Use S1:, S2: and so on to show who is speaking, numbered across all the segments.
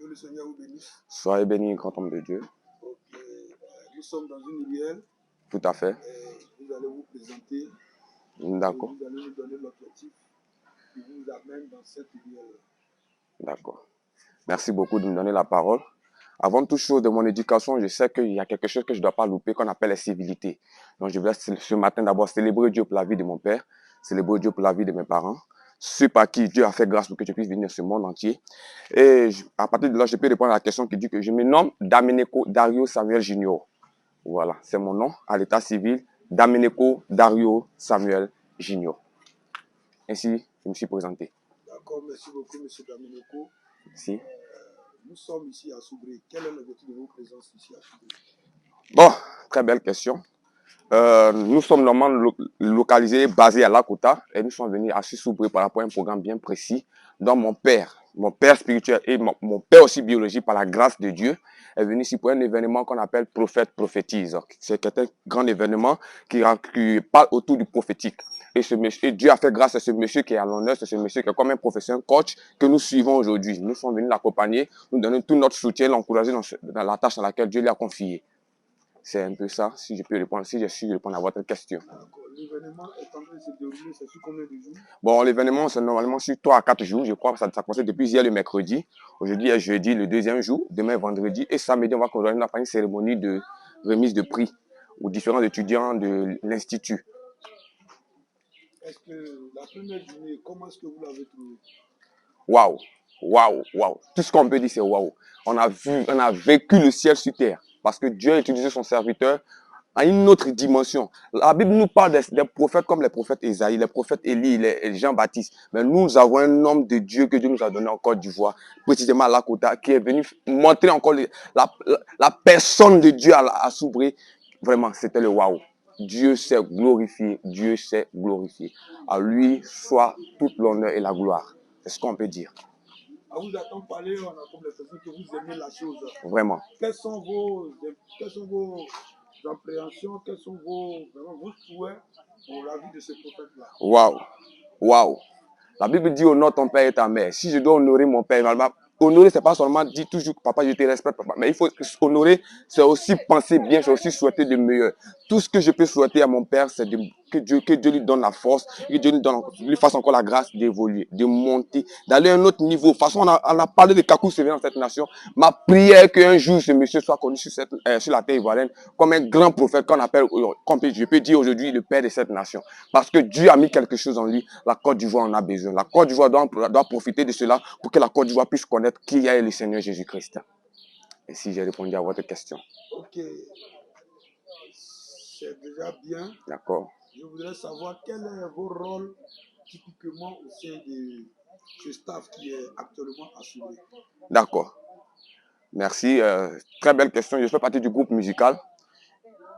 S1: Que le Seigneur vous bénisse.
S2: Soyez bénis, grand homme de Dieu.
S1: Ok. Nous sommes dans une ruelle.
S2: Tout à fait.
S1: Vous allez vous présenter.
S2: D'accord.
S1: Vous allez nous donner l'objectif qui vous amène dans cette ruelle.
S2: D'accord. Merci beaucoup de me donner la parole. Avant toute chose de mon éducation, je sais qu'il y a quelque chose que je ne dois pas louper qu'on appelle les civilités. Donc je vais ce matin d'abord célébrer Dieu pour la vie de mon père, célébrer Dieu pour la vie de mes parents, ceux par qui Dieu a fait grâce pour que je puisse venir dans ce monde entier. Et à partir de là, je peux répondre à la question qui dit que je me nomme Domenico Dario Samuel Junior. Voilà, c'est mon nom à l'état civil, Domenico Dario Samuel Junior. Ainsi, je me suis présenté.
S1: D'accord, merci beaucoup, M. Domenico.
S2: Merci.
S1: Nous sommes ici à Soubré. Quel est l'objectif de votre présence ici à Soubré?
S2: Bon, très belle question. Nous sommes normalement localisés, basés à Lakota, et nous sommes venus à Soubré par rapport à un programme bien précis dont mon père spirituel et mon père aussi biologique, par la grâce de Dieu, est venu ici pour un événement qu'on appelle Prophète Prophétise. C'est un grand événement qui parle autour du prophétique. Et Dieu a fait grâce à ce monsieur qui est à l'honneur, c'est ce monsieur qui est comme un professeur, un coach que nous suivons aujourd'hui. Nous sommes venus l'accompagner, nous donner tout notre soutien, l'encourager dans la tâche dans laquelle Dieu lui a confiée. C'est un peu ça, si je peux répondre, si je suis répondre à votre question.
S1: L'événement est en train de se dérouler, c'est sur combien de jours?
S2: Bon, l'événement, c'est normalement sur 3 à 4 jours, je crois. Ça commence depuis hier le mercredi. Aujourd'hui est jeudi, le deuxième jour. Demain, vendredi. Et samedi, on va continuer une cérémonie de remise de prix aux différents étudiants de l'Institut.
S1: Est-ce que la première journée, comment est-ce que vous l'avez trouvée?
S2: Waouh, waouh, waouh. Tout ce qu'on peut dire, c'est waouh. On a vécu le ciel sur terre. Parce que Dieu a utilisé son serviteur à une autre dimension. La Bible nous parle des prophètes comme les prophètes Ésaïe, les prophètes Élie, les Jean-Baptiste. Mais nous avons un homme de Dieu que Dieu nous a donné en Côte d'Ivoire, précisément à Lakota, qui est venu montrer encore la personne de Dieu à Soubré. Vraiment, c'était le waouh. Dieu s'est glorifié, Dieu s'est glorifié. À lui soit toute l'honneur et la gloire. C'est ce qu'on peut dire.
S1: À vous entendre parler, on a comme l'impression que vous aimez la chose.
S2: Vraiment.
S1: Quelles sont vos appréhensions, quels sont vos souhaits pour la vie de ce prophète-là?
S2: Waouh, waouh. La Bible dit honore ton père et ta mère. Si je dois honorer mon père, honorer, c'est pas seulement dire toujours papa, je te respecte, papa. Mais il faut honorer, c'est aussi penser bien, c'est aussi souhaiter de meilleur. Tout ce que je peux souhaiter à mon père, c'est que Dieu lui donne la force, que Dieu lui fasse encore la grâce d'évoluer, de monter, d'aller à un autre niveau. De toute façon, on a parlé de Kakou Sévé dans cette nation. Ma prière est qu'un jour, ce monsieur soit connu sur la terre ivoirienne comme un grand prophète qu'on appelle, je peux dire aujourd'hui, le père de cette nation. Parce que Dieu a mis quelque chose en lui. La Côte d'Ivoire en a besoin. La Côte d'Ivoire doit profiter de cela pour que la Côte d'Ivoire puisse connaître qui est le Seigneur Jésus-Christ. Et si j'ai répondu à votre question.
S1: Ok. C'est déjà bien.
S2: D'accord.
S1: Je voudrais savoir quel est vos rôles typiquement au sein de ce staff qui est actuellement assuré.
S2: D'accord. Merci. Très belle question. Je fais partie du groupe musical.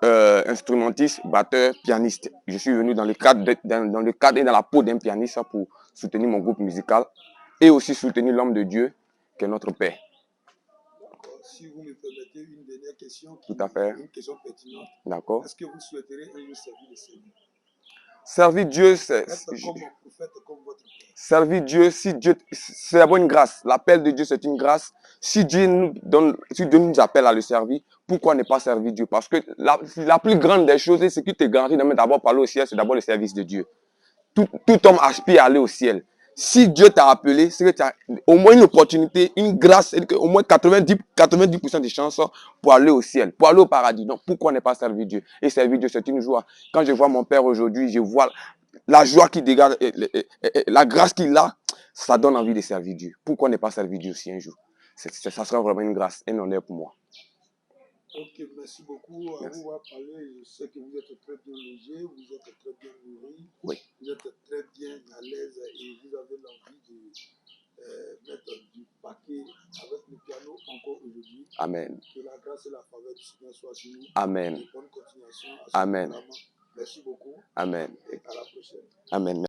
S2: Instrumentiste, batteur, pianiste. Je suis venu dans le cadre et dans la peau d'un pianiste pour soutenir mon groupe musical et aussi soutenir l'homme de Dieu qui est notre Père.
S1: Si vous me permettez une dernière question,
S2: Tout à fait.
S1: Une question pertinente.
S2: D'accord.
S1: Est-ce que vous souhaiterez un jour servir le Seigneur?
S2: Servir Dieu, c'est servir Dieu, si Dieu, c'est d'abord une grâce. L'appel de Dieu, c'est une grâce. Si Dieu nous appelle à le servir, pourquoi ne pas servir Dieu? Parce que la plus grande des choses, et ce qui te garantit d'abord parler au ciel, c'est d'abord le service de Dieu. Tout homme aspire à aller au ciel. Si Dieu t'a appelé, c'est que tu as au moins une opportunité, une grâce, au moins 90% de chances pour aller au ciel, pour aller au paradis. Donc, pourquoi ne pas servir Dieu? Et servir Dieu, c'est une joie. Quand je vois mon père aujourd'hui, je vois la joie qu'il dégage, la grâce qu'il a, ça donne envie de servir Dieu. Pourquoi ne pas servir Dieu aussi un jour? Ça sera vraiment une grâce, un honneur pour moi.
S1: Ok, merci beaucoup. À vous avoir parlé, je sais que vous êtes très bien logé, vous êtes très bien nourri,
S2: oui.
S1: Vous êtes très bien à l'aise et vous avez l'envie de mettre du paquet avec le piano encore aujourd'hui.
S2: Amen.
S1: Que la grâce et la faveur du Seigneur soient sur nous.
S2: Amen.
S1: Et bonne continuation à ce
S2: Amen.
S1: programme. Merci beaucoup.
S2: Amen.
S1: Et à la prochaine.
S2: Amen.